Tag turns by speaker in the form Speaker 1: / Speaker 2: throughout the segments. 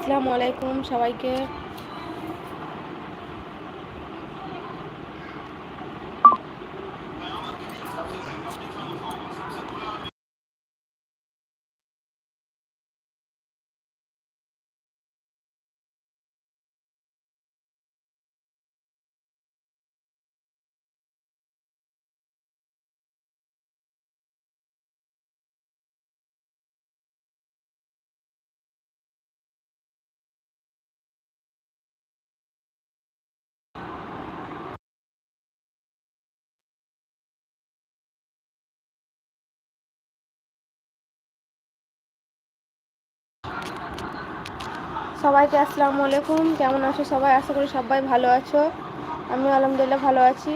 Speaker 1: আসসালামু আলাইকুম সবাইকে। সবাইকে আসসালামু আলাইকুম। কেমন আছো সবাই? আশা করি সবাই ভালো আছো। আমি আলহামদুলিল্লাহ ভালো আছি।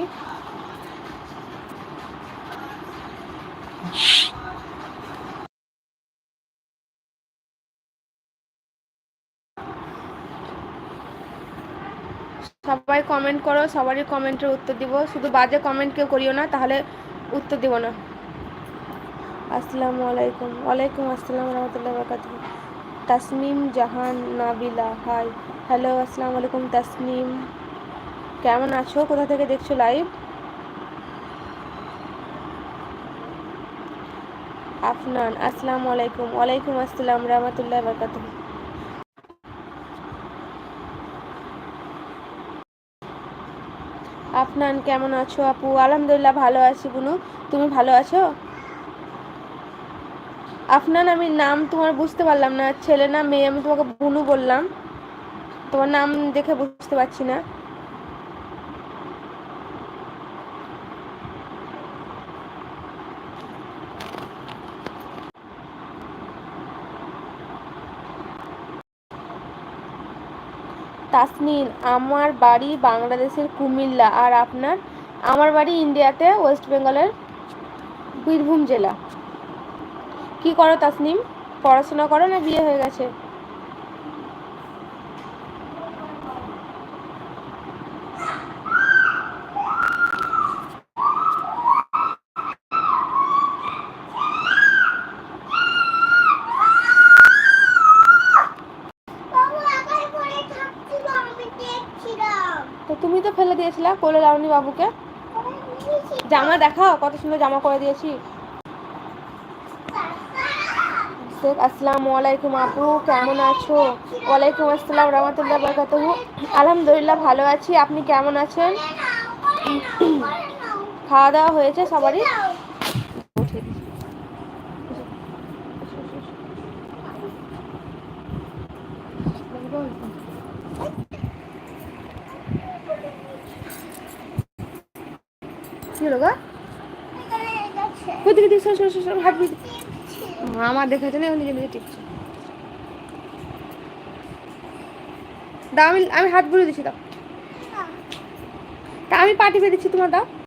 Speaker 1: সবাই কমেন্ট করো, সবারই কমেন্টের উত্তর দিব। শুধু বাজে কমেন্ট কেউ করিও না, তাহলে উত্তর দিব না। আসসালামু আলাইকুম। ওয়ালাইকুম আসসালাম রহমতুল্লাহ বরকাতুহু। তাসনিম জাহান নাবিলা, হাই, হ্যালো, আসসালামু আলাইকুম তাসনিম। কেমন আছো? কোথা থেকে দেখছো লাইভ? আফনান, আসসালামু আলাইকুম। ওয়ালাইকুম আসসালাম রহমতুল্লাহ বরকাতুহু। আফনান কেমন আছো আপু? আলহামদুলিল্লাহ ভালো আছি বুনু। তুমি ভালো আছো? আফনান, আমি নাম তোমার বুঝতে পারলাম না, ছেলে না মেয়ে? আমি তোমাকে বুনু বললাম, তোমার নাম দেখে বুঝতে পারছি না। তাসনিন, আমার বাড়ি বাংলাদেশের কুমিল্লা। আর আপনার? আমার বাড়ি ইন্ডিয়াতে, ওয়েস্ট বেঙ্গলের বীরভূম জেলা। কি করো তাসনিম? পড়াশোনা করো না বিয়ে হয়ে গেছে? তো তুমি তো ফেলে দিয়েছিলা, কোলে লাউনি বাবুকে। জামা দেখাও, কত সুন্দর জামা করে দিয়েছি। আসসালামু আলাইকুম আপু, কেমন আছো? ওয়ালাইকুম আসসালাম রহমতুল্লাহ বরকাতুহু। আলহামদুলিল্লাহ ভালো আছি। আপনি কেমন আছেন? খাওয়া দাওয়া হয়েছে সবারই? কি হলো গো? হাত আমার দেখাচ্ছে না, নিজে নিজে টিপছে। দাও, আমি হাত বুলিয়ে দিচ্ছি, দাও। তা আমি পা টিপে দিচ্ছি, তোমার দাও।